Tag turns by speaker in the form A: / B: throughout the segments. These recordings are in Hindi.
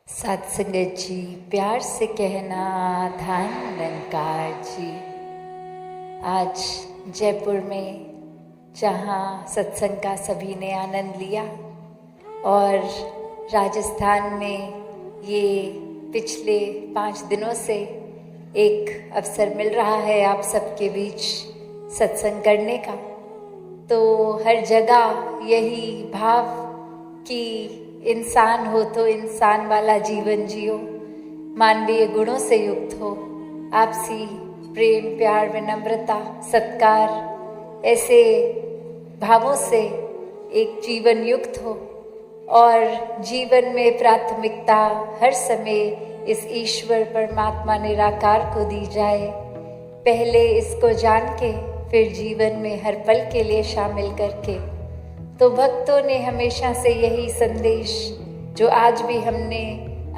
A: सत्संगत जी, प्यार से कहना धन निरंकार जी। आज जयपुर में जहाँ सत्संग का सभी ने आनंद लिया और राजस्थान में ये पिछले 5 दिनों से एक अवसर मिल रहा है आप सबके बीच सत्संग करने का, तो हर जगह यही भाव कि इंसान हो तो इंसान वाला जीवन जियो, मानवीय गुणों से युक्त हो, आपसी प्रेम प्यार विनम्रता सत्कार ऐसे भावों से एक जीवन युक्त हो और जीवन में प्राथमिकता हर समय इस ईश्वर परमात्मा निराकार को दी जाए। पहले इसको जान के फिर जीवन में हर पल के लिए शामिल करके, तो भक्तों ने हमेशा से यही संदेश जो आज भी हमने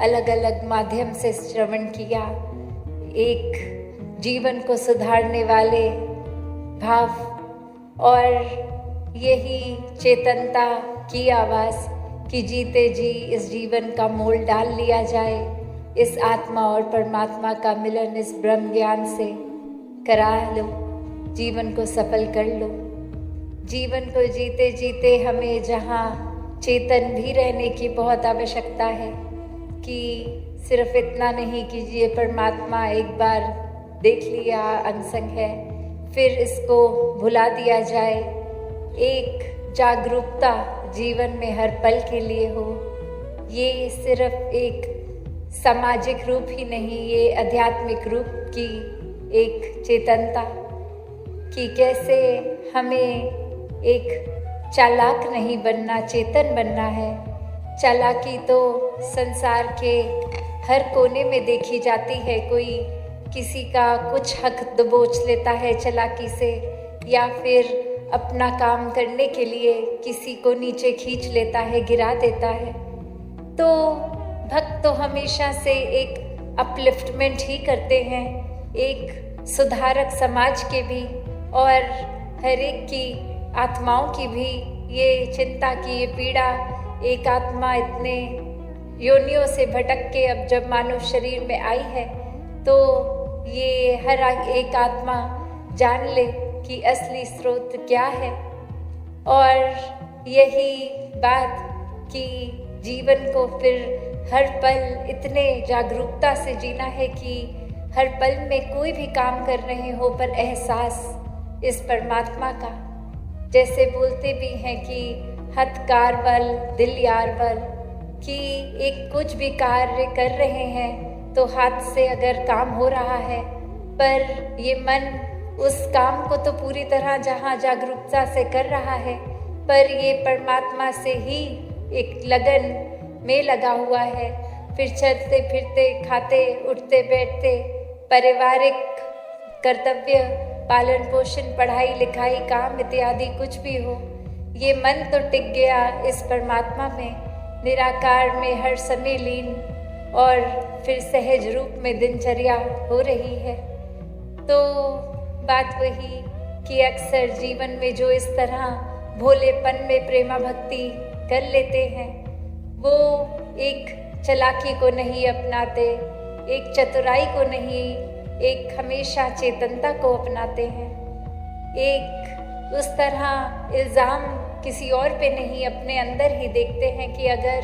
A: अलग अलग माध्यम से श्रवण किया, एक जीवन को सुधारने वाले भाव और यही चेतनता की आवाज़ कि जीते जी इस जीवन का मोल डाल लिया जाए, इस आत्मा और परमात्मा का मिलन इस ब्रह्म ज्ञान से करा लो, जीवन को सफल कर लो। जीवन को जीते जीते हमें जहाँ चेतन भी रहने की बहुत आवश्यकता है कि सिर्फ इतना नहीं कि ये परमात्मा एक बार देख लिया अंगसंग है फिर इसको भुला दिया जाए। एक जागरूकता जीवन में हर पल के लिए हो। ये सिर्फ एक सामाजिक रूप ही नहीं, ये आध्यात्मिक रूप की एक चेतनता कि कैसे हमें एक चालाक नहीं बनना, चेतन बनना है। चालाकी तो संसार के हर कोने में देखी जाती है। कोई किसी का कुछ हक दबोच लेता है चालाकी से, या फिर अपना काम करने के लिए किसी को नीचे खींच लेता है, गिरा देता है। तो भक्त तो हमेशा से एक अपलिफ्टमेंट ही करते हैं, एक सुधारक समाज के भी और हर एक की आत्माओं की भी ये चिंता की ये पीड़ा, एक आत्मा इतने योनियों से भटक के अब जब मानव शरीर में आई है तो ये हर एक आत्मा जान ले कि असली स्रोत क्या है। और यही बात कि जीवन को फिर हर पल इतने जागरूकता से जीना है कि हर पल में कोई भी काम कर रहे हो पर एहसास इस परमात्मा का, जैसे बोलते भी हैं कि हथ कार बल दिल यार बल, कि एक कुछ भी कार्य कर रहे हैं तो हाथ से अगर काम हो रहा है पर ये मन उस काम को तो पूरी तरह जहाँ जागरूकता से कर रहा है, पर ये परमात्मा से ही एक लगन में लगा हुआ है। फिर चलते फिरते खाते उठते बैठते पारिवारिक कर्तव्य पालन पोषण पढ़ाई लिखाई काम इत्यादि कुछ भी हो, ये मन तो टिक गया इस परमात्मा में निराकार में हर समय लीन, और फिर सहज रूप में दिनचर्या हो रही है। तो बात वही कि अक्सर जीवन में जो इस तरह भोलेपन में प्रेमा भक्ति कर लेते हैं वो एक चालाकी को नहीं अपनाते, एक चतुराई को नहीं, एक हमेशा चेतनता को अपनाते हैं। एक उस तरह इल्ज़ाम किसी और पे नहीं, अपने अंदर ही देखते हैं कि अगर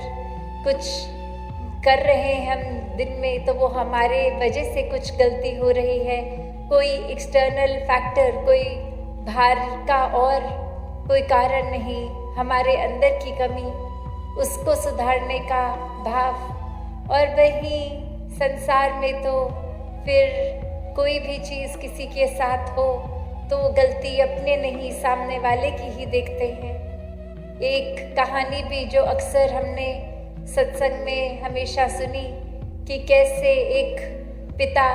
A: कुछ कर रहे हैं हम दिन में तो वो हमारे वजह से कुछ गलती हो रही है। कोई एक्सटर्नल फैक्टर, कोई बाहर का और कोई कारण नहीं, हमारे अंदर की कमी, उसको सुधारने का भाव। और वही संसार में तो फिर कोई भी चीज़ किसी के साथ हो तो वो गलती अपने नहीं सामने वाले की ही देखते हैं। एक कहानी भी जो अक्सर हमने सत्संग में हमेशा सुनी कि कैसे एक पिता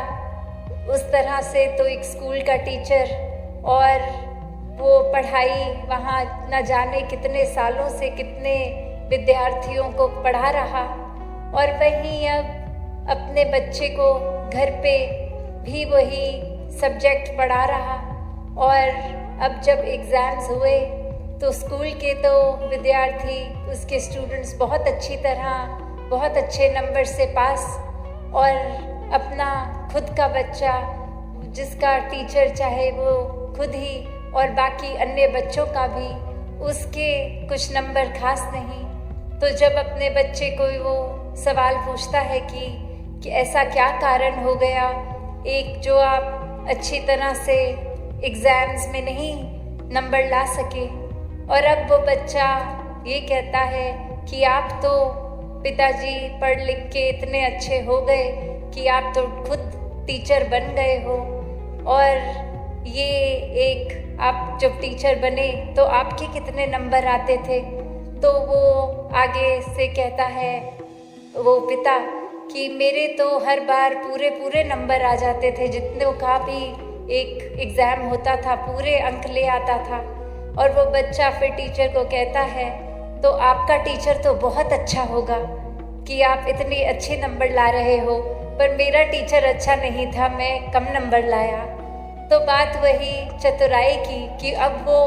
A: उस तरह से तो एक स्कूल का टीचर और वो पढ़ाई वहाँ न जाने कितने सालों से कितने विद्यार्थियों को पढ़ा रहा, और वहीं अब अपने बच्चे को घर पे भी वही सब्जेक्ट पढ़ा रहा। और अब जब एग्ज़ाम्स हुए तो स्कूल के तो विद्यार्थी, उसके स्टूडेंट्स बहुत अच्छी तरह बहुत अच्छे नंबर से पास, और अपना खुद का बच्चा जिसका टीचर चाहे वो खुद ही और बाकी अन्य बच्चों का भी उसके कुछ नंबर खास नहीं, तो जब अपने बच्चे को वो सवाल पूछता है कि ऐसा क्या कारण हो गया एक जो आप अच्छी तरह से एग्ज़ाम्स में नहीं नंबर ला सके, और अब वो बच्चा ये कहता है कि आप तो पिताजी पढ़ लिख के इतने अच्छे हो गए कि आप तो खुद टीचर बन गए हो, और ये एक आप जब टीचर बने तो आपके कितने नंबर आते थे। तो वो आगे से कहता है वो पिता कि मेरे तो हर बार पूरे नंबर आ जाते थे, जितने का भी एक एग्ज़ाम होता था पूरे अंक ले आता था। और वो बच्चा फिर टीचर को कहता है तो आपका टीचर तो बहुत अच्छा होगा कि आप इतने अच्छे नंबर ला रहे हो, पर मेरा टीचर अच्छा नहीं था, मैं कम नंबर लाया। तो बात वही चतुराई की कि अब वो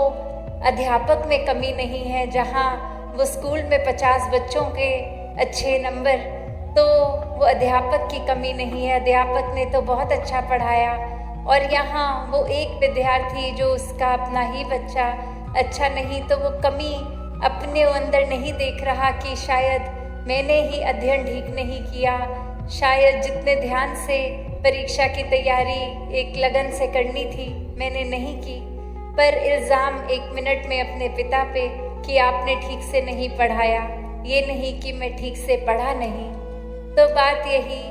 A: अध्यापक में कमी नहीं है, जहाँ वो स्कूल में 50 बच्चों के अच्छे नंबर, तो वो अध्यापक की कमी नहीं है, अध्यापक ने तो बहुत अच्छा पढ़ाया, और यहाँ वो एक विद्यार्थी जो उसका अपना ही बच्चा अच्छा नहीं, तो वो कमी अपने अंदर नहीं देख रहा कि शायद मैंने ही अध्ययन ठीक नहीं किया, शायद जितने ध्यान से परीक्षा की तैयारी एक लगन से करनी थी मैंने नहीं की, पर इल्ज़ाम 1 मिनट में अपने पिता पे कि आपने ठीक से नहीं पढ़ाया, ये नहीं कि मैं ठीक से पढ़ा नहीं। तो बात यही,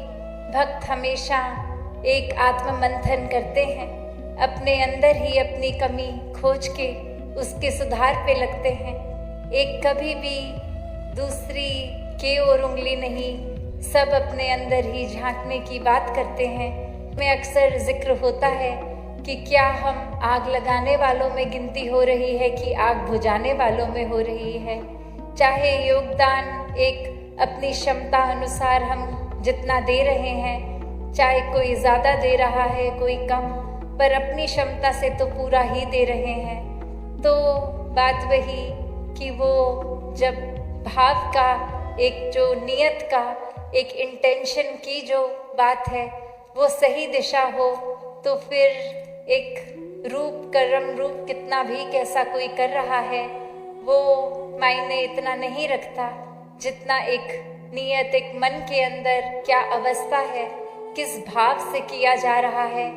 A: भक्त हमेशा एक आत्ममंथन करते हैं, अपने अंदर ही अपनी कमी खोज के उसके सुधार पे लगते हैं, एक कभी भी दूसरी के ओर उंगली नहीं, सब अपने अंदर ही झांकने की बात करते हैं। में अक्सर जिक्र होता है कि क्या हम आग लगाने वालों में गिनती हो रही है कि आग बुझाने वालों में हो रही है। चाहे योगदान एक अपनी क्षमता अनुसार हम जितना दे रहे हैं, चाहे कोई ज़्यादा दे रहा है कोई कम, पर अपनी क्षमता से तो पूरा ही दे रहे हैं। तो बात वही कि वो जब भाव का एक जो नियत का एक इंटेंशन की जो बात है वो सही दिशा हो, तो फिर एक रूप कर्म रूप कितना भी कैसा कोई कर रहा है वो मायने इतना नहीं रखता, जितना एक नियत, एक मन के अंदर क्या अवस्था है, किस भाव से किया जा रहा है।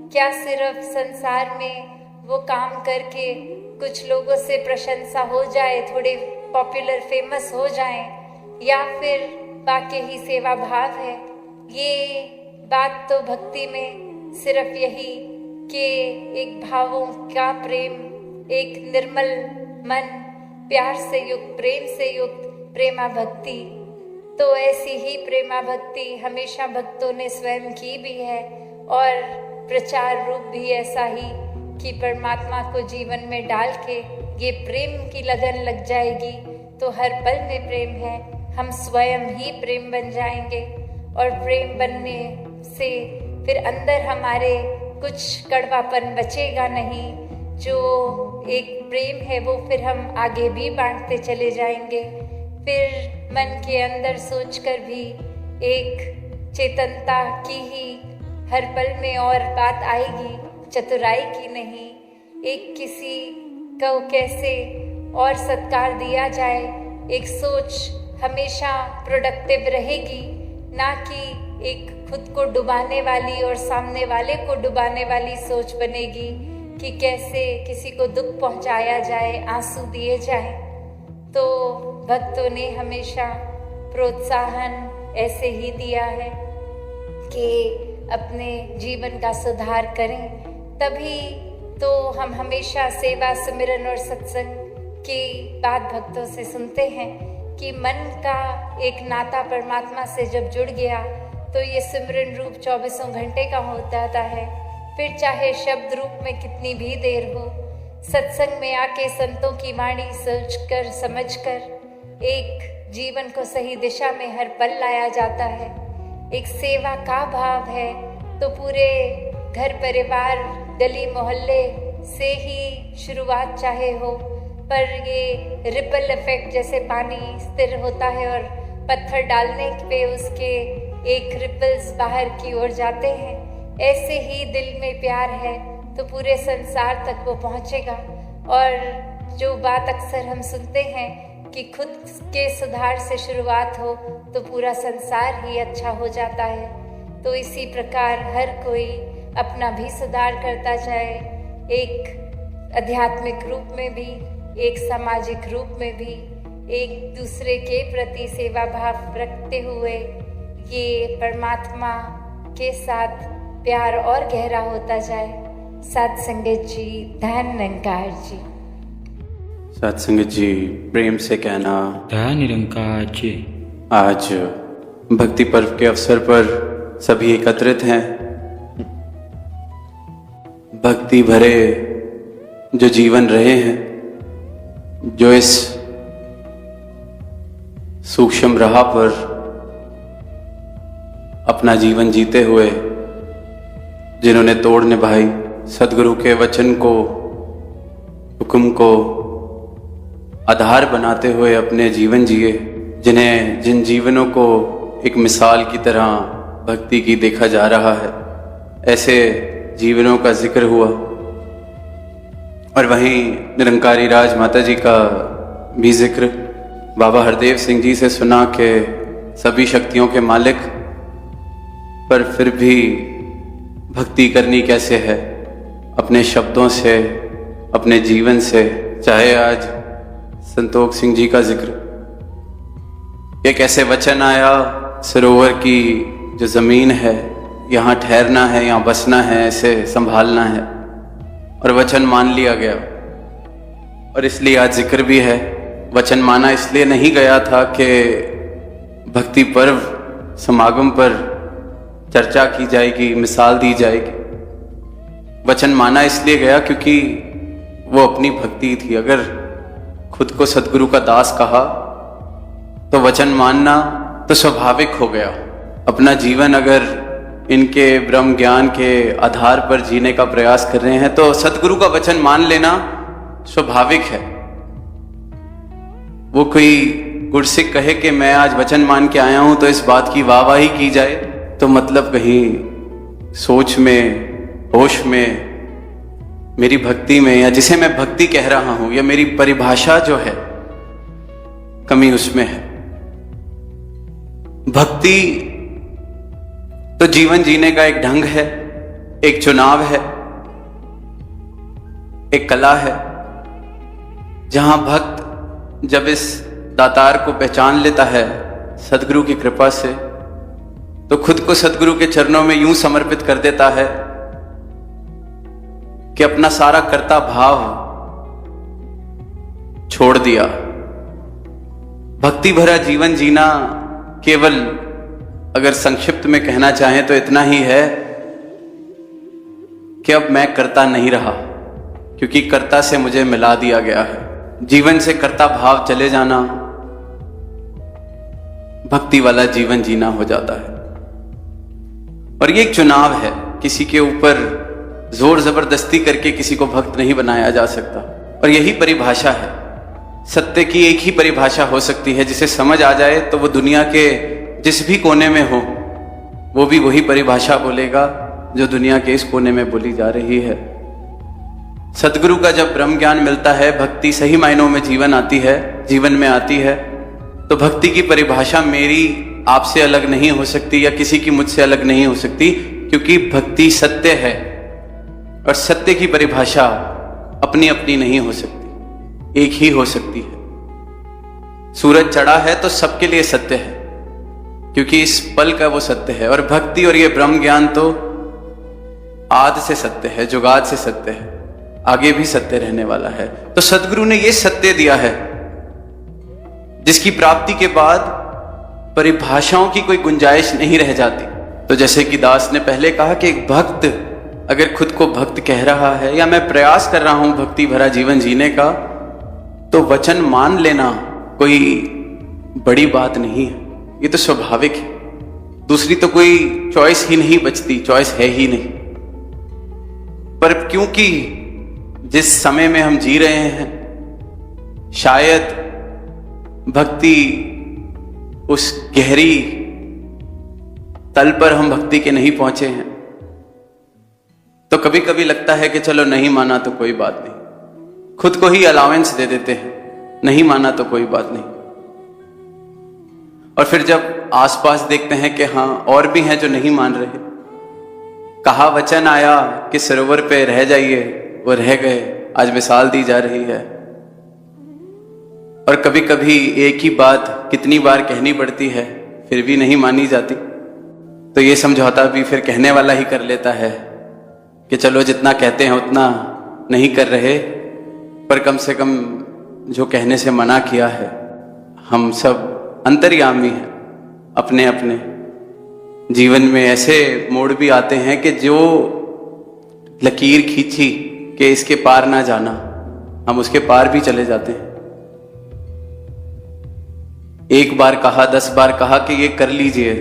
A: क्या सिर्फ संसार में वो काम करके कुछ लोगों से प्रशंसा हो जाए, थोड़े पॉपुलर फेमस हो जाएं, या फिर बाकी ही सेवा भाव है। ये बात तो भक्ति में सिर्फ यही कि एक भावों का प्रेम, एक निर्मल मन, प्यार से युक्त, प्रेम से युक्त प्रेमा भक्ति। तो ऐसी ही प्रेमा भक्ति हमेशा भक्तों ने स्वयं की भी है, और प्रचार रूप भी ऐसा ही कि परमात्मा को जीवन में डाल के ये प्रेम की लगन लग जाएगी तो हर पल में प्रेम है, हम स्वयं ही प्रेम बन जाएंगे। और प्रेम बनने से फिर अंदर हमारे कुछ कड़वापन बचेगा नहीं, जो एक प्रेम है वो फिर हम आगे भी बांटते चले जाएंगे। फिर मन के अंदर सोचकर भी एक चेतनता की ही हर पल में और बात आएगी, चतुराई की नहीं। एक किसी को कैसे और सत्कार दिया जाए, एक सोच हमेशा प्रोडक्टिव रहेगी, ना कि एक खुद को डुबाने वाली और सामने वाले को डुबाने वाली सोच बनेगी कि कैसे किसी को दुख पहुंचाया जाए, आंसू दिए जाए। तो भक्तों ने हमेशा प्रोत्साहन ऐसे ही दिया है कि अपने जीवन का सुधार करें, तभी तो हम हमेशा सेवा, सिमरन और सत्संग की बात भक्तों से सुनते हैं कि मन का एक नाता परमात्मा से जब जुड़ गया तो ये सिमरन रूप 24 घंटे का हो जाता है। फिर चाहे शब्द रूप में कितनी भी देर हो, सत्संग में आके संतों की वाणी सोच कर समझ कर एक जीवन को सही दिशा में हर पल लाया जाता है। एक सेवा का भाव है तो पूरे घर परिवार, गली मोहल्ले से ही शुरुआत चाहे हो, पर ये रिपल इफेक्ट जैसे पानी स्थिर होता है और पत्थर डालने पे उसके एक रिपल्स बाहर की ओर जाते हैं, ऐसे ही दिल में प्यार है तो पूरे संसार तक वो पहुँचेगा। और जो बात अक्सर हम सुनते हैं कि खुद के सुधार से शुरुआत हो तो पूरा संसार ही अच्छा हो जाता है, तो इसी प्रकार हर कोई अपना भी सुधार करता जाए, एक आध्यात्मिक रूप में भी, एक सामाजिक रूप में भी, एक दूसरे के प्रति सेवा भाव रखते हुए ये परमात्मा के साथ प्यार और गहरा होता जाए। साध संगत जी, धन निरंकार जी।
B: साध संगत जी, प्रेम से कहना
C: धन निरंकार जी।
B: आज भक्ति पर्व के अवसर पर सभी एकत्रित हैं। भक्ति भरे जो जीवन रहे हैं, जो इस सूक्ष्म राह पर अपना जीवन जीते हुए जिन्होंने तोड़ निभाई, सदगुरु के वचन को, हुक्म को आधार बनाते हुए अपने जीवन जिए, जिन जीवनों को एक मिसाल की तरह भक्ति की देखा जा रहा है, ऐसे जीवनों का जिक्र हुआ। और वहीं निरंकारी राज माता जी का भी जिक्र बाबा हरदेव सिंह जी से सुना के सभी शक्तियों के मालिक, पर फिर भी भक्ति करनी कैसे है, अपने शब्दों से, अपने जीवन से। चाहे आज संतोख सिंह जी का जिक्र, ये कैसे वचन आया, सरोवर की जो जमीन है, यहाँ ठहरना है, यहाँ बसना है, ऐसे संभालना है, और वचन मान लिया गया। और इसलिए आज जिक्र भी है। वचन माना इसलिए नहीं गया था कि भक्ति पर्व समागम पर चर्चा की जाएगी, मिसाल दी जाएगी। वचन माना इसलिए गया क्योंकि वो अपनी भक्ति थी। अगर खुद को सदगुरु का दास कहा तो वचन मानना तो स्वाभाविक हो गया। अपना जीवन अगर इनके ब्रह्म ज्ञान के आधार पर जीने का प्रयास कर रहे हैं तो सदगुरु का वचन मान लेना स्वाभाविक है। वो कोई गुरसिक कहे कि मैं आज वचन मान के आया हूं तो इस बात की वाहवाही की जाए, तो मतलब कहीं सोच में, होश में, मेरी भक्ति में, या जिसे मैं भक्ति कह रहा हूं, या मेरी परिभाषा जो है, कमी उसमें है। भक्ति तो जीवन जीने का एक ढंग है, एक चुनाव है, एक कला है, जहां भक्त जब इस दातार को पहचान लेता है सदगुरु की कृपा से, तो खुद को सदगुरु के चरणों में यूं समर्पित कर देता है कि अपना सारा कर्ता भाव छोड़ दिया। भक्ति भरा जीवन जीना केवल अगर संक्षिप्त में कहना चाहें तो इतना ही है कि अब मैं कर्ता नहीं रहा, क्योंकि कर्ता से मुझे मिला दिया गया है। जीवन से कर्ता भाव चले जाना भक्ति वाला जीवन जीना हो जाता है। और ये एक चुनाव है, किसी के ऊपर जोर जबरदस्ती करके किसी को भक्त नहीं बनाया जा सकता। और यही परिभाषा है, सत्य की एक ही परिभाषा हो सकती है, जिसे समझ आ जाए तो वो दुनिया के जिस भी कोने में हो वो भी वही परिभाषा बोलेगा जो दुनिया के इस कोने में बोली जा रही है। सदगुरु का जब ब्रह्म ज्ञान मिलता है, भक्ति सही मायनों में जीवन में आती है, तो भक्ति की परिभाषा मेरी आपसे अलग नहीं हो सकती या किसी की मुझसे अलग नहीं हो सकती, क्योंकि भक्ति सत्य है और सत्य की परिभाषा अपनी अपनी नहीं हो सकती, एक ही हो सकती है। सूरज चढ़ा है तो सबके लिए सत्य है, क्योंकि इस पल का वो सत्य है। और भक्ति और ये ब्रह्म ज्ञान तो आदि से सत्य है, जुगाद से सत्य है, आगे भी सत्य रहने वाला है। तो सदगुरु ने ये सत्य दिया है जिसकी प्राप्ति के बाद परिभाषाओं की कोई गुंजाइश नहीं रह जाती। तो जैसे कि दास ने पहले कहा कि एक भक्त अगर खुद को भक्त कह रहा है, या मैं प्रयास कर रहा हूं भक्ति भरा जीवन जीने का, तो वचन मान लेना कोई बड़ी बात नहीं है, ये तो स्वाभाविक है। दूसरी तो कोई चॉइस ही नहीं बचती, चॉइस है ही नहीं। पर क्योंकि जिस समय में हम जी रहे हैं, शायद भक्ति उस गहरी तल पर हम भक्ति के नहीं पहुंचे हैं, तो कभी कभी लगता है कि चलो नहीं माना तो कोई बात नहीं, खुद को ही अलाउंस दे देते हैं, नहीं माना तो कोई बात नहीं। और फिर जब आसपास देखते हैं कि हाँ और भी हैं जो नहीं मान रहे, कहा वचन आया कि सरोवर पे रह जाइए, वो रह गए, आज मिसाल दी जा रही है। और कभी कभी एक ही बात कितनी बार कहनी पड़ती है फिर भी नहीं मानी जाती, तो ये समझौता भी फिर कहने वाला ही कर लेता है कि चलो जितना कहते हैं उतना नहीं कर रहे, पर कम से कम जो कहने से मना किया है, हम सब अंतर्यामी हैं। अपने अपने जीवन में ऐसे मोड़ भी आते हैं कि जो लकीर खींची कि इसके पार ना जाना, हम उसके पार भी चले जाते हैं। एक बार कहा, 10 बार कहा कि ये कर लीजिए,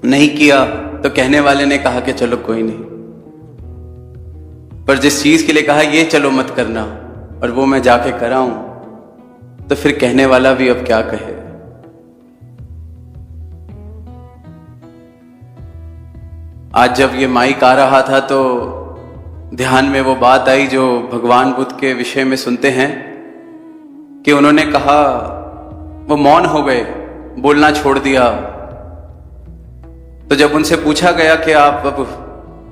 B: नहीं किया तो कहने वाले ने कहा कि चलो कोई नहीं, पर जिस चीज के लिए कहा ये चलो मत करना और वो मैं जाके कराऊं, तो फिर कहने वाला भी अब क्या कहे। आज जब ये माइक आ रहा था तो ध्यान में वो बात आई जो भगवान बुद्ध के विषय में सुनते हैं कि उन्होंने कहा, वो मौन हो गए, बोलना छोड़ दिया। तो जब उनसे पूछा गया कि आप अब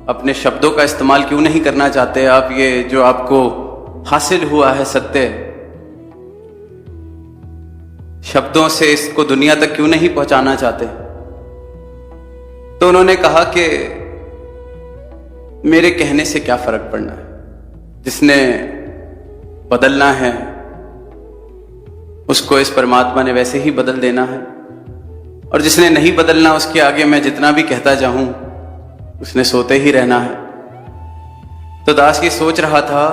B: अपने शब्दों का इस्तेमाल क्यों नहीं करना चाहते, आप ये जो आपको हासिल हुआ है सत्य, शब्दों से इसको दुनिया तक क्यों नहीं पहुंचाना चाहते, तो उन्होंने कहा कि मेरे कहने से क्या फर्क पड़ना है, जिसने बदलना है उसको इस परमात्मा ने वैसे ही बदल देना है, और जिसने नहीं बदलना उसके आगे मैं जितना भी कहता जाऊं उसने सोते ही रहना है। तो दास ये सोच रहा था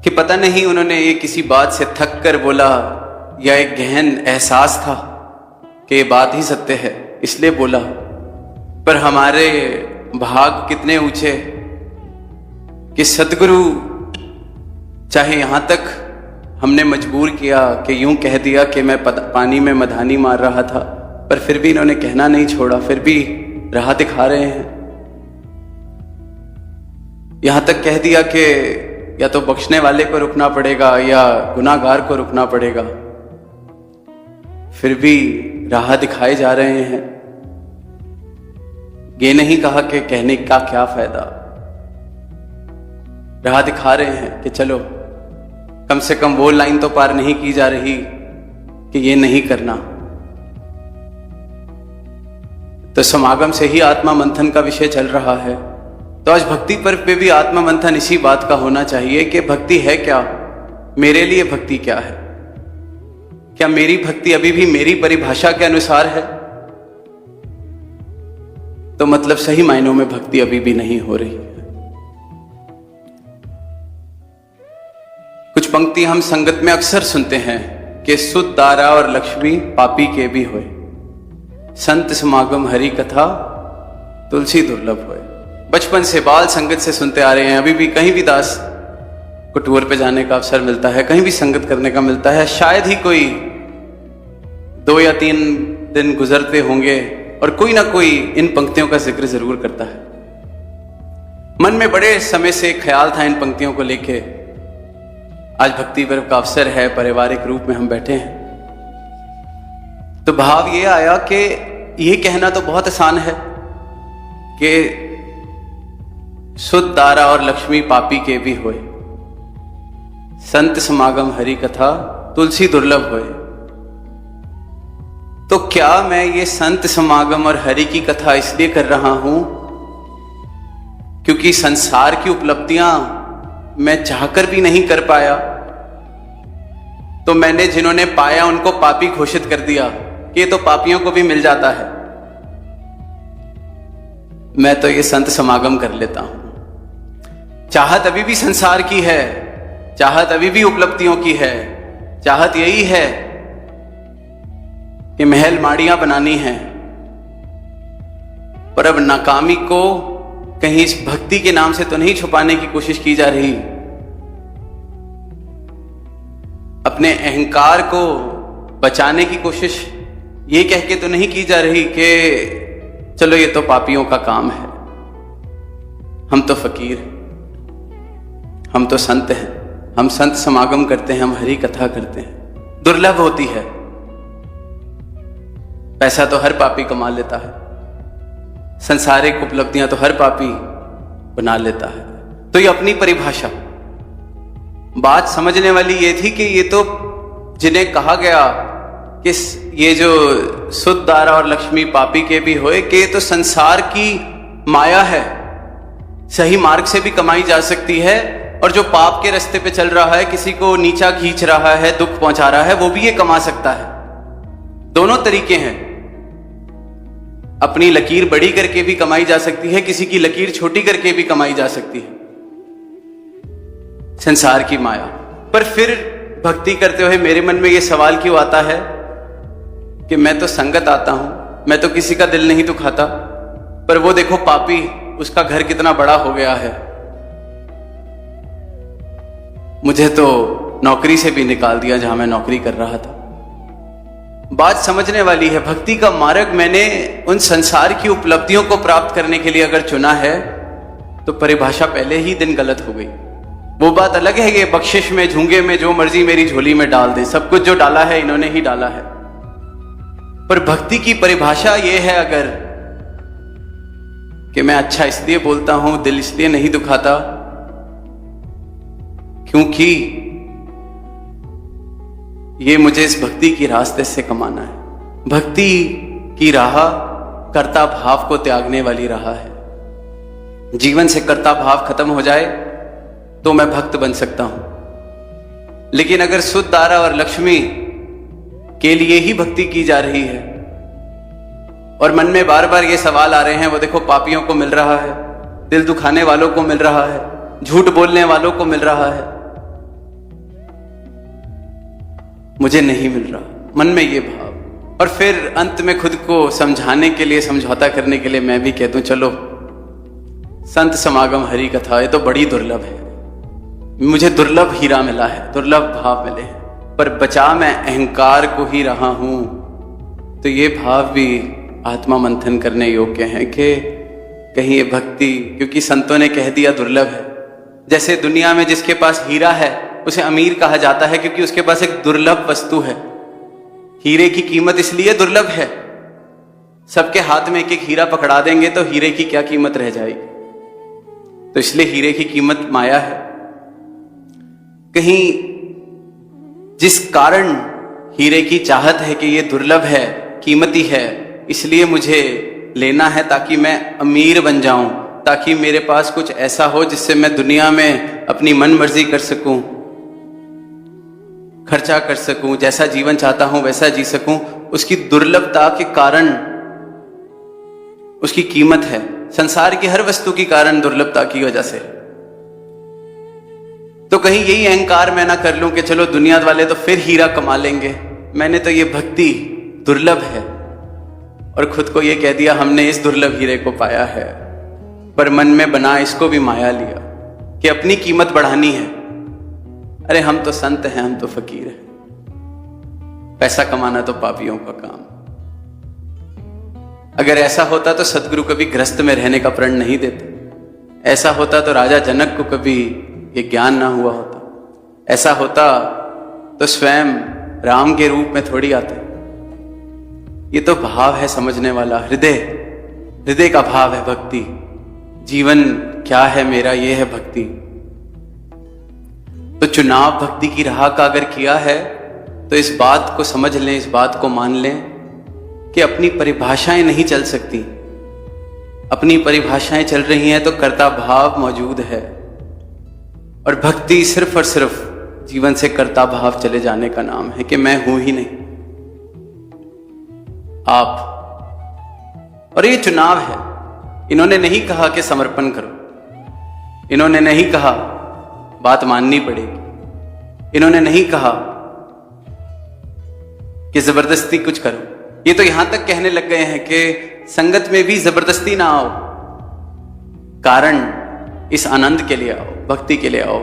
B: कि पता नहीं उन्होंने ये किसी बात से थक कर बोला या एक गहन एहसास था कि ये बात ही सत्य है इसलिए बोला, पर हमारे भाग कितने ऊंचे कि सतगुरु चाहे यहां तक हमने मजबूर किया कि यूं कह दिया कि मैं पानी में मधानी मार रहा था, पर फिर भी इन्होंने कहना नहीं छोड़ा, फिर भी राह दिखा रहे हैं। यहां तक कह दिया कि या तो बख्शने वाले को रुकना पड़ेगा या गुनाहगार को रुकना पड़ेगा, फिर भी राह दिखाए जा रहे हैं। ये नहीं कहा कि कहने का क्या फायदा, राह दिखा रहे हैं कि चलो कम से कम वो लाइन तो पार नहीं की जा रही कि ये नहीं करना। तो समागम से ही आत्मा मंथन का विषय चल रहा है, तो आज भक्ति पर्व पे भी आत्मा मंथन इसी बात का होना चाहिए कि भक्ति है क्या, मेरे लिए भक्ति क्या है, क्या मेरी भक्ति अभी भी मेरी परिभाषा के अनुसार है, तो मतलब सही मायनों में भक्ति अभी भी नहीं हो रही है। कुछ पंक्ति हम संगत में अक्सर सुनते हैं कि सुध दारा और लक्ष्मी पापी के भी होए, संत समागम हरि कथा तुलसी दुर्लभ होए। बचपन से बाल संगत से सुनते आ रहे हैं, अभी भी कहीं भी दास को टूर पे जाने का अवसर मिलता है, कहीं भी संगत करने का मिलता है, शायद ही कोई 2 या 3 दिन गुजरते होंगे और कोई ना कोई इन पंक्तियों का जिक्र जरूर करता है। मन में बड़े समय से ख्याल था इन पंक्तियों को लेके, आज भक्ति पर्व का अवसर है, पारिवारिक रूप में हम बैठे हैं, तो भाव ये आया कि ये कहना तो बहुत आसान है कि सुध दारा और लक्ष्मी पापी के भी होए, संत समागम हरि कथा तुलसी दुर्लभ होए। तो क्या मैं ये संत समागम और हरि की कथा इसलिए कर रहा हूं क्योंकि संसार की उपलब्धियां मैं चाहकर भी नहीं कर पाया, तो मैंने जिन्होंने पाया उनको पापी घोषित कर दिया कि ये तो पापियों को भी मिल जाता है, मैं तो ये संत समागम कर लेता हूं। चाहत अभी भी संसार की है, चाहत अभी भी उपलब्धियों की है, चाहत यही है कि महल माड़ियां बनानी है, पर अब नाकामी को कहीं इस भक्ति के नाम से तो नहीं छुपाने की कोशिश की जा रही, अपने अहंकार को बचाने की कोशिश ये कह के तो नहीं की जा रही कि चलो ये तो पापियों का काम है, हम तो फकीर हैं, हम तो संत हैं, हम संत समागम करते हैं, हम हरि कथा करते हैं। दुर्लभ होती है। पैसा तो हर पापी कमा लेता है, संसारिक उपलब्धियां तो हर पापी बना लेता है। तो ये अपनी परिभाषा। बात समझने वाली ये थी कि ये तो जिन्हें कहा गया कि ये जो सुध दारा और लक्ष्मी पापी के भी होए, कि ये तो संसार की माया है, सही मार्ग से भी कमाई जा सकती है, और जो पाप के रास्ते पे चल रहा है, किसी को नीचा खींच रहा है, दुख पहुंचा रहा है, वो भी ये कमा सकता है। दोनों तरीके हैं। अपनी लकीर बड़ी करके भी कमाई जा सकती है, किसी की लकीर छोटी करके भी कमाई जा सकती है, संसार की माया। पर फिर भक्ति करते हुए मेरे मन में यह सवाल क्यों आता है कि मैं तो संगत आता हूं, मैं तो किसी का दिल नहीं दुखाता, पर वो देखो पापी, उसका घर कितना बड़ा हो गया है, मुझे तो नौकरी से भी निकाल दिया जहां मैं नौकरी कर रहा था। बात समझने वाली है। भक्ति का मार्ग मैंने उन संसार की उपलब्धियों को प्राप्त करने के लिए अगर चुना है तो परिभाषा पहले ही दिन गलत हो गई। वो बात अलग है कि बख्शिश में, झूंगे में जो मर्जी मेरी झोली में डाल दे, सब कुछ जो डाला है इन्होंने ही डाला है। पर भक्ति की परिभाषा ये है अगर कि मैं अच्छा इसलिए बोलता हूं, दिल इसलिए नहीं दुखाता क्योंकि ये मुझे इस भक्ति की रास्ते से कमाना है। भक्ति की राह कर्ता भाव को त्यागने वाली राह है। जीवन से कर्ता भाव खत्म हो जाए तो मैं भक्त बन सकता हूं। लेकिन अगर सुध दारा और लक्ष्मी के लिए ही भक्ति की जा रही है और मन में बार बार ये सवाल आ रहे हैं, वो देखो पापियों को मिल रहा है, दिल दुखाने वालों को मिल रहा है, झूठ बोलने वालों को मिल रहा है, मुझे नहीं मिल रहा, मन में ये भाव। और फिर अंत में खुद को समझाने के लिए, समझौता करने के लिए मैं भी कह दूं चलो संत समागम हरि कथा, ये तो बड़ी दुर्लभ है, मुझे दुर्लभ हीरा मिला है, दुर्लभ भाव मिले हैं, पर बचा मैं अहंकार को ही रहा हूं। तो ये भाव भी आत्मा मंथन करने योग्य है कि कहीं ये भक्ति, क्योंकि संतों ने कह दिया दुर्लभ है। जैसे दुनिया में जिसके पास हीरा है उसे अमीर कहा जाता है क्योंकि उसके पास एक दुर्लभ वस्तु है। हीरे की कीमत इसलिए दुर्लभ है, सबके हाथ में एक एक हीरा पकड़ा देंगे तो हीरे की क्या कीमत रह जाएगी, तो इसलिए हीरे की कीमत माया है। कहीं जिस कारण हीरे की चाहत है कि ये दुर्लभ है, कीमती है, इसलिए मुझे लेना है ताकि मैं अमीर बन जाऊं, ताकि मेरे पास कुछ ऐसा हो जिससे मैं दुनिया में अपनी मन मर्जी कर सकूं, खर्चा कर सकूं, जैसा जीवन चाहता हूं वैसा जी सकूं। उसकी दुर्लभता के कारण उसकी कीमत है, संसार की हर वस्तु की कारण दुर्लभता की वजह से। तो कहीं यही अहंकार मैं ना कर लूं कि चलो दुनिया वाले तो फिर हीरा कमा लेंगे, मैंने तो ये भक्ति दुर्लभ है और खुद को ये कह दिया हमने इस दुर्लभ हीरे को पाया है, पर मन में बना इसको भी माया लिया कि अपनी कीमत बढ़ानी है। अरे हम तो संत हैं, हम तो फकीर हैं, पैसा कमाना तो पापियों का काम। अगर ऐसा होता तो सदगुरु कभी गृहस्थ में रहने का प्रण नहीं देते, ऐसा होता तो राजा जनक को कभी ये ज्ञान ना हुआ होता, ऐसा होता तो स्वयं राम के रूप में थोड़ी आते। ये तो भाव है समझने वाला, हृदय का भाव है भक्ति। जीवन क्या है मेरा, ये है भक्ति। तो चुनाव भक्ति की राह का अगर किया है तो इस बात को समझ लें, इस बात को मान लें कि अपनी परिभाषाएं नहीं चल सकती। अपनी परिभाषाएं चल रही हैं तो कर्ता भाव मौजूद है, और भक्ति सिर्फ और सिर्फ जीवन से कर्ता भाव चले जाने का नाम है कि मैं हूं ही नहीं, आप। और ये चुनाव है। इन्होंने नहीं कहा कि समर्पण करो, इन्होंने नहीं कहा बात माननी पड़ेगी, इन्होंने नहीं कहा कि जबरदस्ती कुछ करो। ये तो यहां तक कहने लग गए हैं कि संगत में भी जबरदस्ती ना आओ, कारण इस आनंद के लिए आओ, भक्ति के लिए आओ।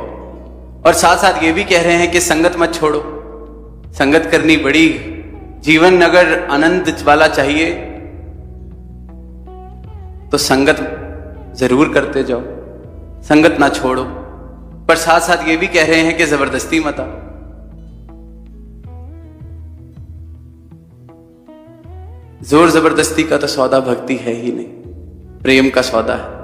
B: और साथ साथ ये भी कह रहे हैं कि संगत मत छोड़ो, संगत करनी बड़ी जीवन अगर आनंद वाला चाहिए तो संगत जरूर करते जाओ, संगत ना छोड़ो, पर साथ साथ ये भी कह रहे हैं कि जबरदस्ती मत आओ। जोर जबरदस्ती का तो सौदा भक्ति है ही नहीं, प्रेम का सौदा है।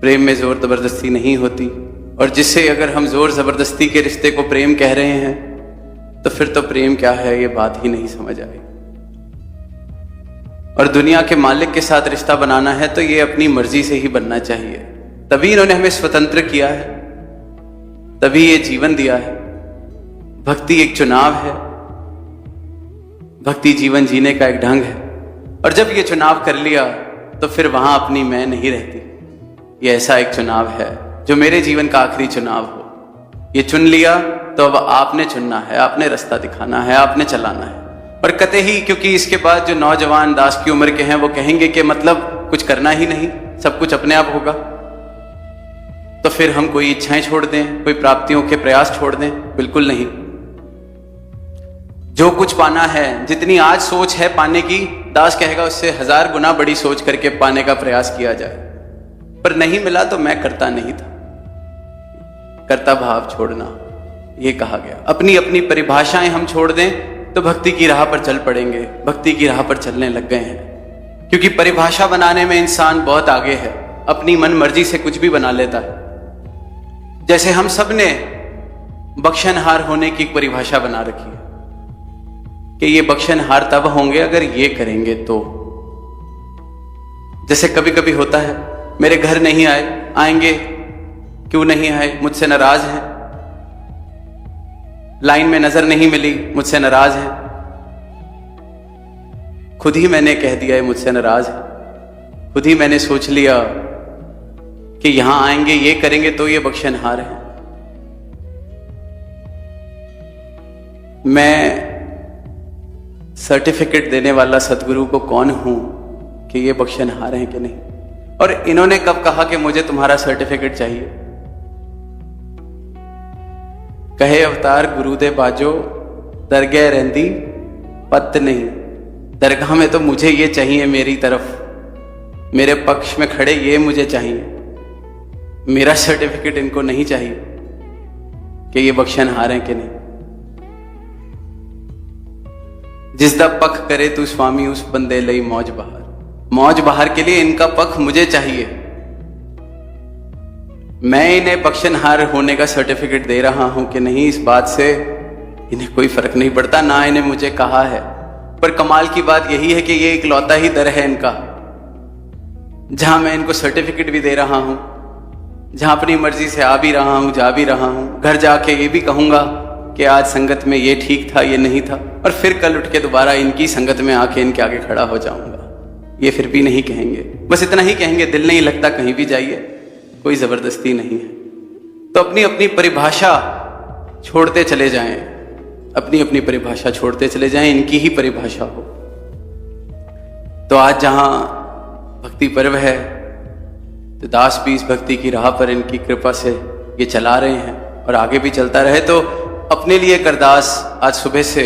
B: प्रेम में जोर जबरदस्ती नहीं होती, और जिससे अगर हम जोर जबरदस्ती के रिश्ते को प्रेम कह रहे हैं तो फिर तो प्रेम क्या है ये बात ही नहीं समझ आई। और दुनिया के मालिक के साथ रिश्ता बनाना है तो ये अपनी मर्जी से ही बनना चाहिए, तभी इन्होंने हमें स्वतंत्र किया है, तभी ये जीवन दिया है। भक्ति एक चुनाव है, भक्ति जीवन जीने का एक ढंग है, और जब ये चुनाव कर लिया तो फिर वहां अपनी मैं नहीं रहती। ये ऐसा एक चुनाव है जो मेरे जीवन का आखिरी चुनाव हो। ये चुन लिया तो अब आपने चुनना है, आपने रास्ता दिखाना है, आपने चलाना है। और कते ही, क्योंकि इसके बाद जो नौजवान दास की उम्र के हैं वो कहेंगे कि मतलब कुछ करना ही नहीं, सब कुछ अपने आप होगा, तो फिर हम कोई इच्छाएं छोड़ दें, कोई प्राप्तियों के प्रयास छोड़ दें? बिल्कुल नहीं। जो कुछ पाना है, जितनी आज सोच है पाने की, दास कहेगा उससे 1000 गुना बड़ी सोच करके पाने का प्रयास किया जाए। पर नहीं मिला तो मैं करता नहीं था, कर्ता भाव छोड़ना ये कहा गया। अपनी अपनी परिभाषाएं हम छोड़ दें तो भक्ति की राह पर चल पड़ेंगे, भक्ति की राह पर चलने लग गए हैं। क्योंकि परिभाषा बनाने में इंसान बहुत आगे है, अपनी मन मर्जी से कुछ भी बना लेता है। जैसे हम सब ने बख्शनहार होने की एक परिभाषा बना रखी है कि ये बख्शनहार तब होंगे अगर ये करेंगे तो। जैसे कभी कभी होता है, मेरे घर नहीं आए, आएंगे, क्यों नहीं आए, मुझसे नाराज हैं, लाइन में नजर नहीं मिली, मुझसे नाराज हैं। खुद ही मैंने कह दिया है मुझसे नाराज है, खुद ही मैंने सोच लिया कि यहां आएंगे, ये करेंगे तो ये बख्शनहार है। मैं सर्टिफिकेट देने वाला सतगुरु को कौन हूं कि ये बख्शनहार हैं कि नहीं? और इन्होंने कब कहा कि मुझे तुम्हारा सर्टिफिकेट चाहिए? कहे अवतार गुरु दे बाजो, दरगाह रहंदी पत नहीं। दरगाह में तो मुझे ये चाहिए, मेरी तरफ, मेरे पक्ष में खड़े ये मुझे चाहिए, मेरा सर्टिफिकेट इनको नहीं चाहिए कि ये बख्शनहार हैं कि नहीं। जिसदा पख करे तू स्वामी, उस बंदे लई मौज बहार। मौज बहार के लिए इनका पख मुझे चाहिए। मैं इन्हें बख्शनहार होने का सर्टिफिकेट दे रहा हूं कि नहीं, इस बात से इन्हें कोई फर्क नहीं पड़ता, ना इन्हें मुझे कहा है। पर कमाल की बात यही है कि ये इकलौता ही दर है इनका, जहां मैं इनको सर्टिफिकेट भी दे रहा हूं, जहां अपनी मर्जी से आ भी रहा हूं, जा भी रहा हूं। घर जाके ये भी कहूंगा कि आज संगत में ये ठीक था, ये नहीं था, और फिर कल उठ के दोबारा इनकी संगत में आके इनके आगे खड़ा हो जाऊंगा। ये फिर भी नहीं कहेंगे, बस इतना ही कहेंगे, दिल नहीं लगता कहीं भी जाइए, कोई जबरदस्ती नहीं है। तो अपनी अपनी परिभाषा छोड़ते चले जाएं, अपनी अपनी परिभाषा छोड़ते चले जाएं, इनकी ही परिभाषा हो। तो आज जहां भक्ति पर्व है तो दास भी इस भक्ति की राह पर इनकी कृपा से ये चला रहे हैं और आगे भी चलता रहे। तो अपने लिए एक अरदास, आज सुबह से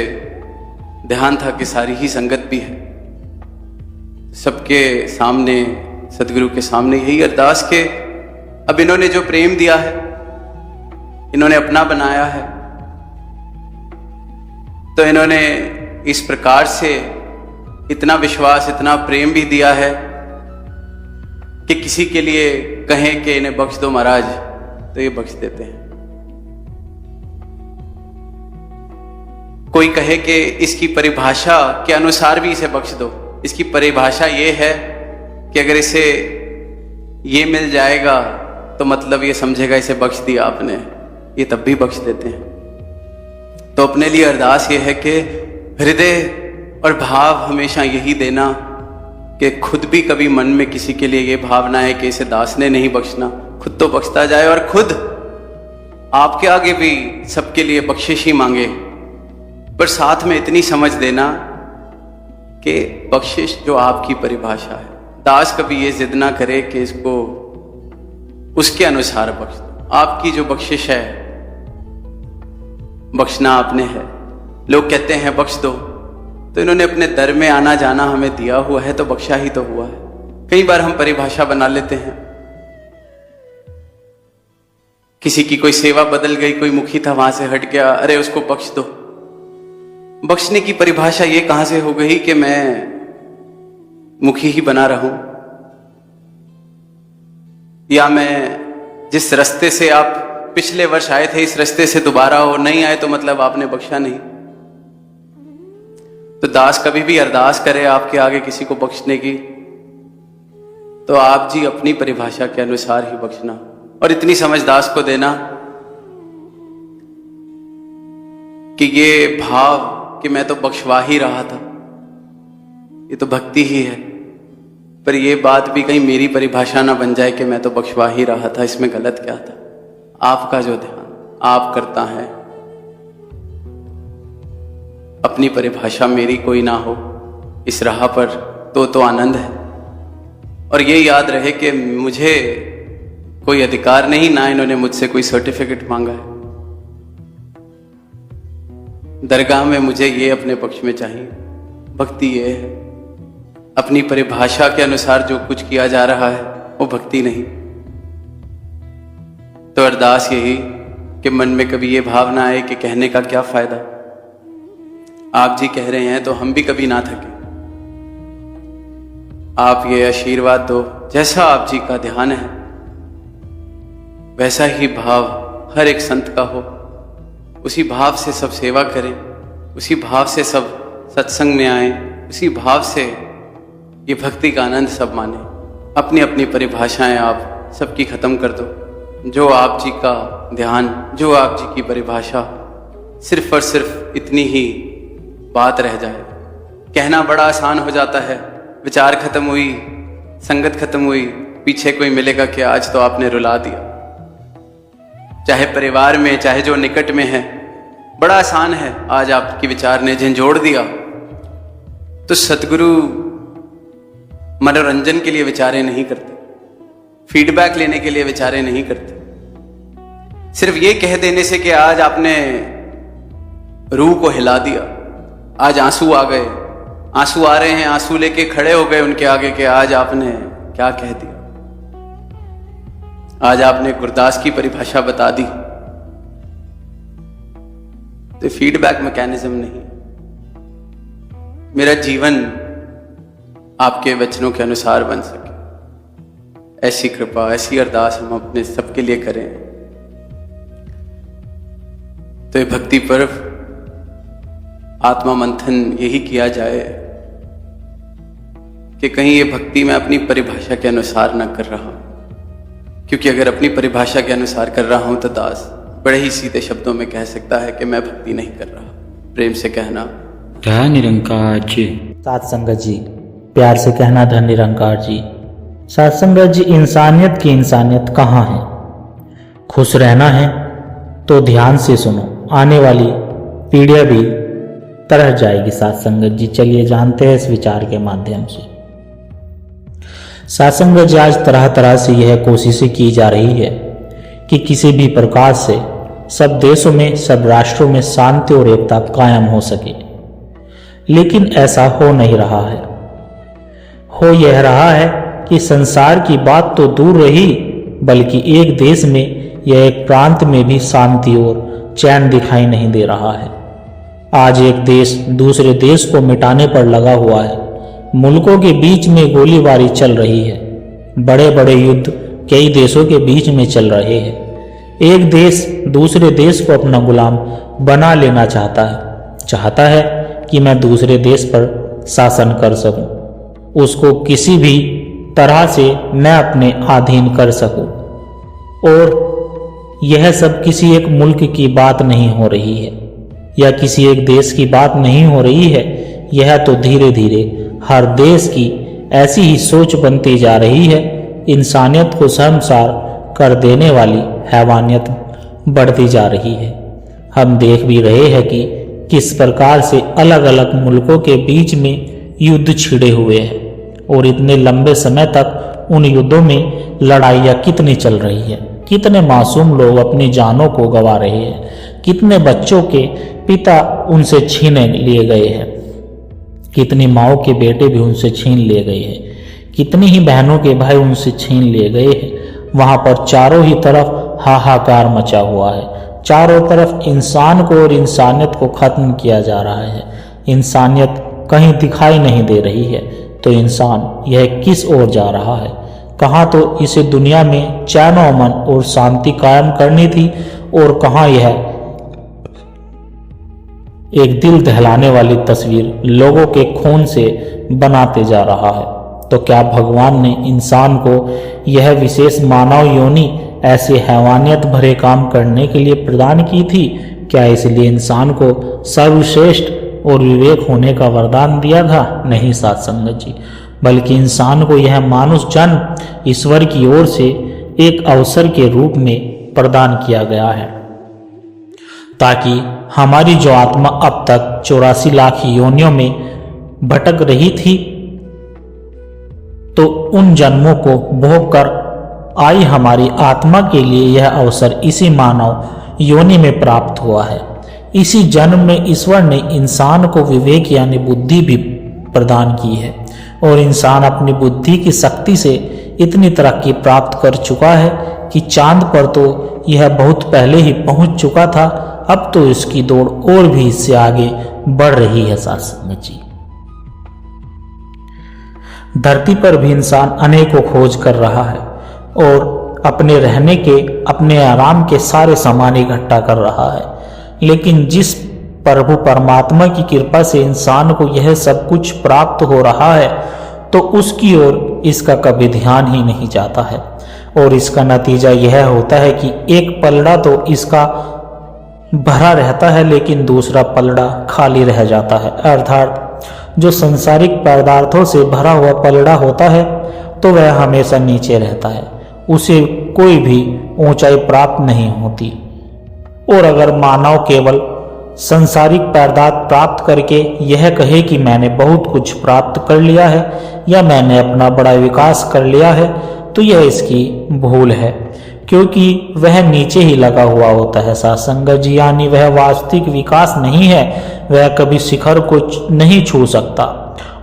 B: ध्यान था कि सारी ही संगत भी है, सबके सामने, सदगुरु के सामने यही अरदास के अब इन्होंने जो प्रेम दिया है, इन्होंने अपना बनाया है, तो इन्होंने इस प्रकार से इतना विश्वास, इतना प्रेम भी दिया है कि किसी के लिए कहें कि इन्हें बख्श दो महाराज, तो ये बख्श देते हैं। कोई कहे कि इसकी परिभाषा के अनुसार भी इसे बख्श दो, इसकी परिभाषा ये है कि अगर इसे ये मिल जाएगा तो मतलब ये समझेगा इसे बख्श दिया आपने, ये तब भी बख्श देते हैं। तो अपने लिए अरदास ये है कि हृदय और भाव हमेशा यही देना कि खुद भी कभी मन में किसी के लिए ये भावना है कि इसे दास ने नहीं बख्शना, खुद तो बख्शता जाए और खुद आपके आगे भी सबके लिए बख्शिश ही मांगे, पर साथ में इतनी समझ देना कि बख्शिश जो आपकी परिभाषा है। दास कभी ये जिद ना करे कि इसको उसके अनुसार बख्श दो। आपकी जो बख्शिश है, बख्शना आपने है। लोग कहते हैं बख्श दो, तो इन्होंने अपने दर में आना जाना हमें दिया हुआ है, तो बख्शा ही तो हुआ है। कई बार हम परिभाषा बना लेते हैं, किसी की कोई सेवा बदल गई, कोई मुखी था वहां से हट गया, अरे उसको बख्श दो। बख्शने की परिभाषा ये कहां से हो गई कि मैं मुखी ही बना रहूं, या मैं जिस रास्ते से आप पिछले वर्ष आए थे इस रास्ते से दोबारा हो नहीं आए तो मतलब आपने बख्शा नहीं। तो दास कभी भी अरदास करे आपके आगे किसी को बख्शने की, तो आप जी अपनी परिभाषा के अनुसार ही बख्शना, और इतनी समझ दास को देना कि ये भाव कि मैं तो बख्शवा ही रहा था, ये तो भक्ति ही है, पर ये बात भी कहीं मेरी परिभाषा ना बन जाए कि मैं तो बख्शवा ही रहा था, इसमें गलत क्या था। आपका जो ध्यान आप करता है, अपनी परिभाषा मेरी कोई ना हो इस राह पर, तो आनंद है। और ये याद रहे कि मुझे कोई अधिकार नहीं, ना इन्होंने मुझसे कोई सर्टिफिकेट मांगा है। दरगाह में मुझे ये अपने पक्ष में चाहिए। भक्ति ये है, अपनी परिभाषा के अनुसार जो कुछ किया जा रहा है वो भक्ति नहीं। तो अरदास यही कि मन में कभी ये भावना आए कि कहने का क्या फायदा, आप जी कह रहे हैं तो हम भी कभी ना थके। आप ये आशीर्वाद दो, जैसा आप जी का ध्यान है वैसा ही भाव हर एक संत का हो, उसी भाव से सब सेवा करें, उसी भाव से सब सत्संग में आए, उसी भाव से ये भक्ति का आनंद सब माने। अपनी अपनी परिभाषाएं आप सबकी खत्म कर दो। जो आप जी का ध्यान, जो आप जी की परिभाषा, सिर्फ और सिर्फ इतनी ही बात रह जाए। कहना बड़ा आसान हो जाता है, विचार खत्म हुई, संगत खत्म हुई, पीछे कोई मिलेगा कि आज तो आपने रुला दिया। चाहे परिवार में, चाहे जो निकट में है, बड़ा आसान है, आज आपकी विचार ने झंझोड़ दिया। तो सतगुरु मनोरंजन के लिए विचारे नहीं करते, फीडबैक लेने के लिए विचारे नहीं करते। सिर्फ ये कह देने से कि आज आपने रूह को हिला दिया, आज आंसू आ गए, आंसू आ रहे हैं, आंसू लेके खड़े हो गए उनके आगे कि आज आपने क्या कह दिया, आज आपने गुरदास की परिभाषा बता दी। तो फीडबैक मैकेनिज्म नहीं। मेरा जीवन आपके वचनों के अनुसार बन सके, ऐसी कृपा, ऐसी अरदास हम अपने सबके लिए करें। तो ये भक्ति पर्व आत्मा मंथन यही किया जाए कि कहीं ये भक्ति मैं अपनी परिभाषा के अनुसार ना कर रहा हूं, क्योंकि अगर अपनी परिभाषा के अनुसार कर रहा हूं तो दास बड़े ही सीधे शब्दों में कह सकता है कि मैं भक्ति नहीं कर रहा। प्रेम से कहना
C: धन निरंकार जी।
D: सात संगत जी, प्यार से कहना धन निरंकार जी। सात संगत जी, इंसानियत की इंसानियत कहाँ है? खुश रहना है तो ध्यान से सुनो, आने वाली पीढ़ियां भी तरह जाएगी। सात संगत जी, चलिए जानते हैं इस विचार के माध्यम से। सात संगत जी, आज तरह तरह से यह कोशिशें की जा रही है कि किसी भी प्रकार से सब देशों में, सब राष्ट्रों में शांति और एकता कायम हो सके, लेकिन ऐसा हो नहीं रहा है। हो यह रहा है कि संसार की बात तो दूर रही, बल्कि एक देश में या एक प्रांत में भी शांति और चैन दिखाई नहीं दे रहा है। आज एक देश दूसरे देश को मिटाने पर लगा हुआ है। मुल्कों के बीच में गोलीबारी चल रही है। बड़े बड़े युद्ध कई देशों के बीच में चल रहे हैं। एक देश दूसरे देश को अपना गुलाम बना लेना चाहता है कि मैं दूसरे देश पर शासन कर सकूं, उसको किसी भी तरह से मैं अपने अधीन कर सकूं। और यह सब किसी एक मुल्क की बात नहीं हो रही है या किसी एक देश की बात नहीं हो रही है। यह तो धीरे धीरे हर देश की ऐसी ही सोच बनती जा रही है। इंसानियत को शर्मसार कर देने वाली हैवानियत बढ़ती जा रही है। हम देख भी रहे हैं कि किस प्रकार से अलग अलग मुल्कों के बीच में युद्ध छिड़े हुए हैं और इतने लंबे समय तक उन युद्धों में लड़ाइयाँ कितनी चल रही है। कितने मासूम लोग अपनी जानों को गंवा रहे हैं, कितने बच्चों के पिता उनसे छीने लिए गए हैं। कितनी माओ के बेटे भी उनसे छीन लिए गए हैं, कितनी ही बहनों के भाई उनसे छीन लिए गए हैं। वहां पर चारों ही तरफ हाहाकार मचा हुआ है, चारों तरफ इंसान को और इंसानियत को खत्म किया जा रहा है। इंसानियत कहीं दिखाई नहीं दे रही है, तो इंसान यह किस ओर जा रहा है? कहाँ तो इसे दुनिया में चैन व अमन और शांति कायम करनी थी, और कहाँ यह एक दिल दहलाने वाली तस्वीर लोगों के खून से बनाते जा रहा है। तो क्या भगवान ने इंसान को यह विशेष मानव योनि ऐसे हैवानियत भरे काम करने के लिए प्रदान की थी? क्या इसलिए इंसान को सर्वश्रेष्ठ और विवेक होने का वरदान दिया था? नहीं साथ संगत जी, बल्कि इंसान को यह मानुष जन्म ईश्वर की ओर से एक अवसर के रूप में प्रदान किया गया है, ताकि हमारी जो आत्मा अब तक 84 लाख योनियों में भटक रही थी, तो उन जन्मों को भोग कर आई हमारी आत्मा के लिए यह अवसर इसी मानव योनि में प्राप्त हुआ है। इसी जन्म में ईश्वर ने इंसान को विवेक यानी बुद्धि भी प्रदान की है, और इंसान अपनी बुद्धि की शक्ति से इतनी तरक्की प्राप्त कर चुका है कि चांद पर तो यह बहुत पहले ही पहुंच चुका था, अब तो इसकी दौड़ और भी इससे आगे बढ़ रही है। साथ संगत जी, धरती पर भी इंसान अनेकों खोज कर रहा है और अपने रहने के, अपने आराम के सारे सामान इकट्ठा कर रहा है, लेकिन जिस प्रभु परमात्मा की कृपा से इंसान को यह सब कुछ प्राप्त हो रहा है, तो उसकी ओर इसका कभी ध्यान ही नहीं जाता है, और इसका नतीजा यह होता है कि एक पलड़ा तो इसका भरा रहता है, लेकिन दूसरा पलड़ा खाली रह जाता है। अर्थात जो संसारिक पदार्थों से भरा हुआ पलड़ा होता है, तो वह हमेशा नीचे रहता है, उसे कोई भी ऊंचाई प्राप्त नहीं होती। और अगर मानव केवल संसारिक पदार्थ प्राप्त करके यह कहे कि मैंने बहुत कुछ प्राप्त कर लिया है या मैंने अपना बड़ा विकास कर लिया है, तो यह इसकी भूल है, क्योंकि वह नीचे ही लगा हुआ होता है। सत्संग जी, यानी वह वास्तविक विकास नहीं है, वह कभी शिखर को नहीं छू सकता।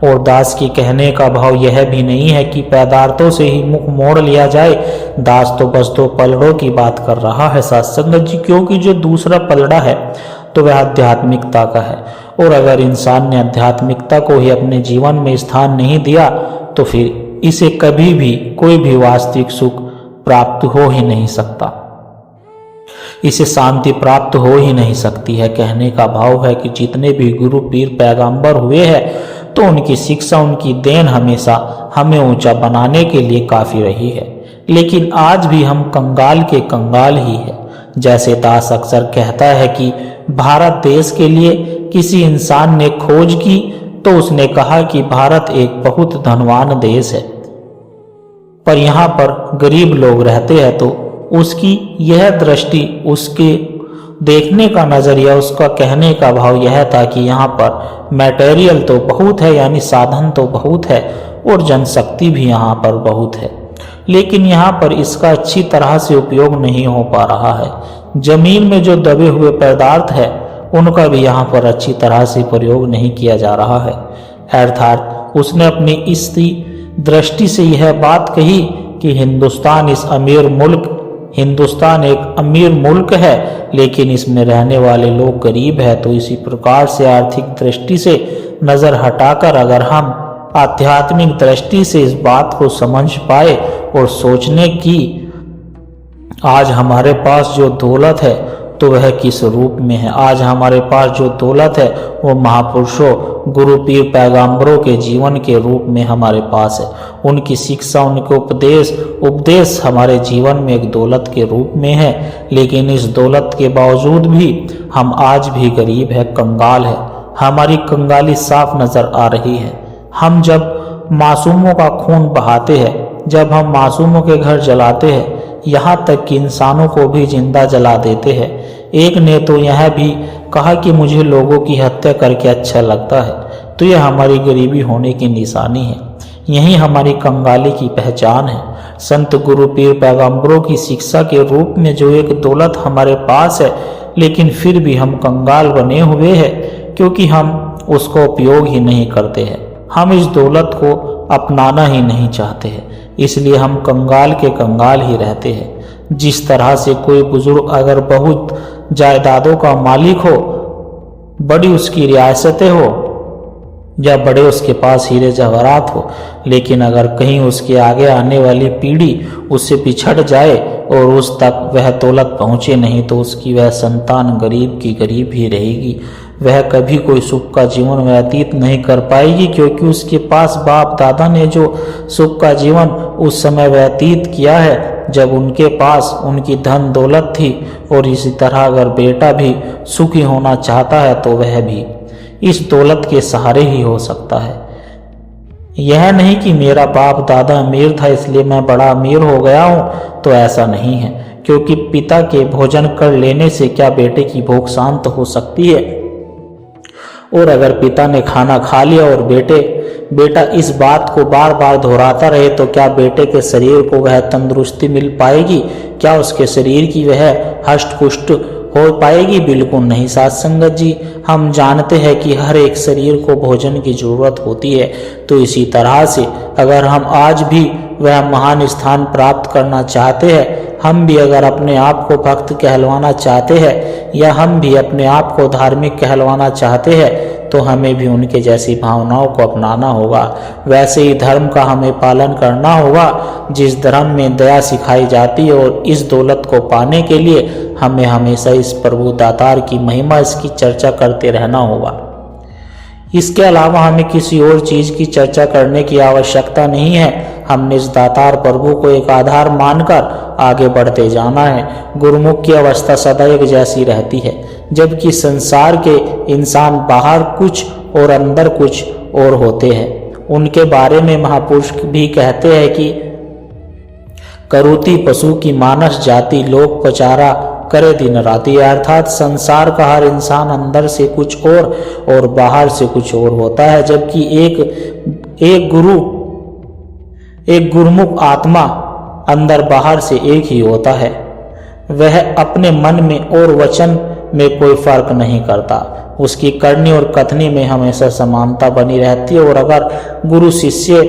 D: और दास के कहने का भाव यह भी नहीं है कि पदार्थों से ही मुख मोड़ लिया जाए। दास तो बस दो पलड़ों की बात कर रहा है सत्संग जी, क्योंकि जो दूसरा पलड़ा है तो वह आध्यात्मिकता का है, और अगर इंसान ने आध्यात्मिकता को ही अपने जीवन में स्थान नहीं दिया, तो फिर इसे कभी भी कोई भी वास्तविक सुख प्राप्त हो ही नहीं सकता, इसे शांति प्राप्त हो ही नहीं सकती है। कहने का भाव है कि जितने भी गुरु पीर पैगंबर हुए हैं, तो उनकी शिक्षा, उनकी देन हमेशा हमें ऊंचा बनाने के लिए काफी रही है, लेकिन आज भी हम कंगाल के कंगाल ही है। जैसे दास अक्सर कहता है कि भारत देश के लिए किसी इंसान ने खोज की, तो उसने कहा कि भारत एक बहुत धनवान देश है, पर यहाँ पर गरीब लोग रहते हैं। तो उसकी यह दृष्टि, उसके देखने का नजरिया, उसका कहने का भाव यह था कि यहाँ पर मटेरियल तो बहुत है, यानी साधन तो बहुत है, और जनशक्ति भी यहाँ पर बहुत है, लेकिन यहाँ पर इसका अच्छी तरह से उपयोग नहीं हो पा रहा है। जमीन में जो दबे हुए पदार्थ है, उनका भी यहाँ पर अच्छी तरह से प्रयोग नहीं किया जा रहा है। अर्थात उसने अपनी इस दृष्टि से यह बात कही कि हिंदुस्तान एक अमीर मुल्क है, लेकिन इसमें रहने वाले लोग गरीब है। तो इसी प्रकार से आर्थिक दृष्टि से नजर हटाकर अगर हम आध्यात्मिक दृष्टि से इस बात को समझ पाए और सोचने की आज हमारे पास जो दौलत है तो वह किस रूप में है। आज हमारे पास जो दौलत है वो महापुरुषों, गुरु पीर पैगंबरों के जीवन के रूप में हमारे पास है। उनकी शिक्षा, उनके उपदेश हमारे जीवन में एक दौलत के रूप में है, लेकिन इस दौलत के बावजूद भी हम आज भी गरीब है, कंगाल है। हमारी कंगाली साफ नजर आ रही है। हम जब मासूमों का खून बहाते हैं, जब हम मासूमों के घर जलाते हैं, यहाँ तक कि इंसानों को भी जिंदा जला देते हैं। एक ने तो यह भी कहा कि मुझे लोगों की हत्या करके अच्छा लगता है, तो यह हमारी गरीबी होने की निशानी है, यही हमारी कंगाली की पहचान है। संत गुरु पीर पैगंबरों की शिक्षा के रूप में जो एक दौलत हमारे पास है, लेकिन फिर भी हम कंगाल बने हुए हैं। क्योंकि हम उसका उपयोग ही नहीं करते हैं। हम इस दौलत को अपनाना ही नहीं चाहते हैं, इसलिए हम कंगाल के कंगाल ही रहते हैं। जिस तरह से कोई बुजुर्ग अगर बहुत जायदादों का मालिक हो, बड़ी उसकी रियासतें हो या बड़े उसके पास हीरे जवाहरात हो, लेकिन अगर कहीं उसके आगे आने वाली पीढ़ी उससे पिछड़ जाए और उस तक वह दौलत पहुंचे नहीं, तो उसकी वह संतान गरीब की गरीब ही रहेगी। वह कभी कोई सुख का जीवन व्यतीत नहीं कर पाएगी, क्योंकि उसके पास बाप दादा ने जो सुख का जीवन उस समय व्यतीत किया है जब उनके पास उनकी धन दौलत थी। और इसी तरह अगर बेटा भी सुखी होना चाहता है तो वह भी इस दौलत के सहारे ही हो सकता है। यह नहीं कि मेरा बाप दादा अमीर था इसलिए मैं बड़ा अमीर हो गया हूं, तो ऐसा नहीं है, क्योंकि पिता के भोजन कर लेने से क्या बेटे की भूख शांत हो सकती है? और अगर पिता ने खाना खा लिया और बेटा इस बात को बार बार दोहराता रहे, तो क्या बेटे के शरीर को वह तंदुरुस्ती मिल पाएगी? क्या उसके शरीर की वह हष्ट पुष्ट हो पाएगी? बिल्कुल नहीं साथ संगत जी। हम जानते हैं कि हर एक शरीर को भोजन की जरूरत होती है। तो इसी तरह से अगर हम आज भी वह महान स्थान प्राप्त करना चाहते हैं, हम भी अगर अपने आप को भक्त कहलवाना चाहते हैं या हम भी अपने आप को धार्मिक कहलवाना चाहते हैं, तो हमें भी उनके जैसी भावनाओं को अपनाना होगा। वैसे ही धर्म का हमें पालन करना होगा जिस धर्म में दया सिखाई जाती है। और इस दौलत को पाने के लिए हमें हमेशा इस प्रभु दातार की महिमा, इसकी चर्चा करते रहना होगा। इसके अलावा हमें किसी और चीज की चर्चा करने की आवश्यकता नहीं है। हमने इस दातार प्रभु को एक आधार मानकर आगे बढ़ते जाना है। गुरुमुख की अवस्था सदा एक जैसी रहती है, जबकि संसार के इंसान बाहर कुछ और अंदर कुछ और होते हैं। उनके बारे में महापुरुष भी कहते हैं कि करुति पशु की मानस जाति, लोक पचारा करे दिन राति। अर्थात संसार का हर इंसान अंदर से कुछ और बाहर से कुछ और होता है, जबकि एक गुरुमुख आत्मा अंदर बाहर से एक ही होता है। वह अपने मन में और वचन में कोई फर्क नहीं करता। उसकी करनी और कथनी में हमेशा समानता बनी रहती है। और अगर गुरु शिष्य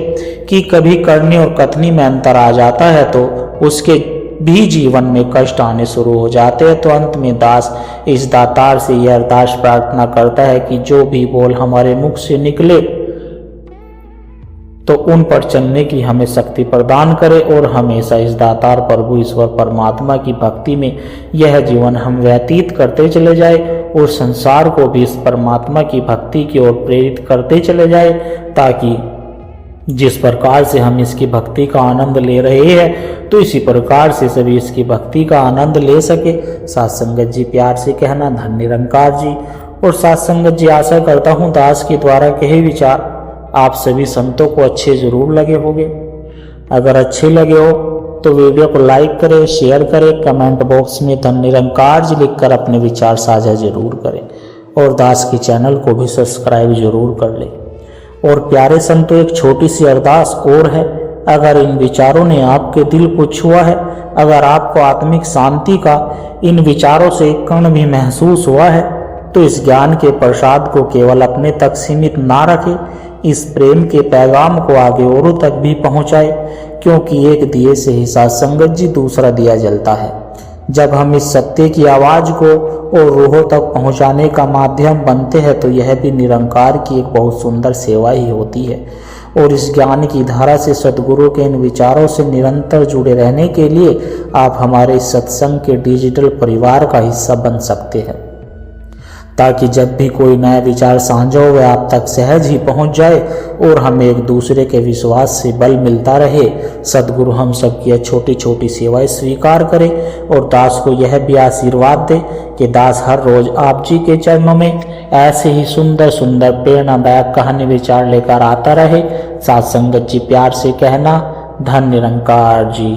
D: की कभी करनी और कथनी में अंतर आ जाता है तो उसके भी जीवन में कष्ट आने शुरू हो जाते हैं। तो अंत में दास इस दातार से यह अरदास प्रार्थना करता है कि जो भी बोल हमारे मुख से निकले तो उन पर चलने की हमें शक्ति प्रदान करे, और हमेशा इस दातार प्रभु ईश्वर परमात्मा की भक्ति में यह जीवन हम व्यतीत करते चले जाए और संसार को भी इस परमात्मा की भक्ति की ओर प्रेरित करते चले जाए, ताकि जिस प्रकार से हम इसकी भक्ति का आनंद ले रहे हैं तो इसी प्रकार से सभी इसकी भक्ति का आनंद ले सके। साथ संगत जी प्यार से कहना धन निरंकार जी। और साथ संगत जी आशा करता हूँ दास के द्वारा कहे विचार आप सभी संतों को अच्छे जरूर लगे होंगे। अगर अच्छे लगे हो तो वीडियो को लाइक करें, शेयर करें, कमेंट बॉक्स में धन निरंकार जी लिखकर अपने विचार साझा जरूर करें, और दास के चैनल को भी सब्सक्राइब जरूर कर लें। और प्यारे संतों, एक छोटी सी अरदास और है। अगर इन विचारों ने आपके दिल को छुआ है, अगर आपको आत्मिक शांति का इन विचारों से एक कण भी महसूस हुआ है, तो इस ज्ञान के प्रसाद को केवल अपने तक सीमित ना रखें, इस प्रेम के पैगाम को आगे औरों तक भी पहुंचाए, क्योंकि एक दिए से ही साथ संगत जी दूसरा दिया जलता है। जब हम इस सत्य की आवाज को और रूहों तक पहुंचाने का माध्यम बनते हैं तो यह भी निरंकार की एक बहुत सुंदर सेवा ही होती है। और इस ज्ञान की धारा से सद्गुरु के इन विचारों से निरंतर जुड़े रहने के लिए आप हमारे सत्संग के डिजिटल परिवार का हिस्सा बन सकते हैं, ताकि जब भी कोई नया विचार साझा हो वह आप तक सहज ही पहुंच जाए और हमें एक दूसरे के विश्वास से बल मिलता रहे। सद्गुरु हम सबकी यह छोटी छोटी सेवाएं स्वीकार करें और दास को यह भी आशीर्वाद दे कि दास हर रोज आप जी के चरणों में ऐसे ही सुंदर सुंदर प्रेरणादायक कहानी विचार लेकर आता रहे। साथ संगत जी प्यार से कहना धन निरंकार जी।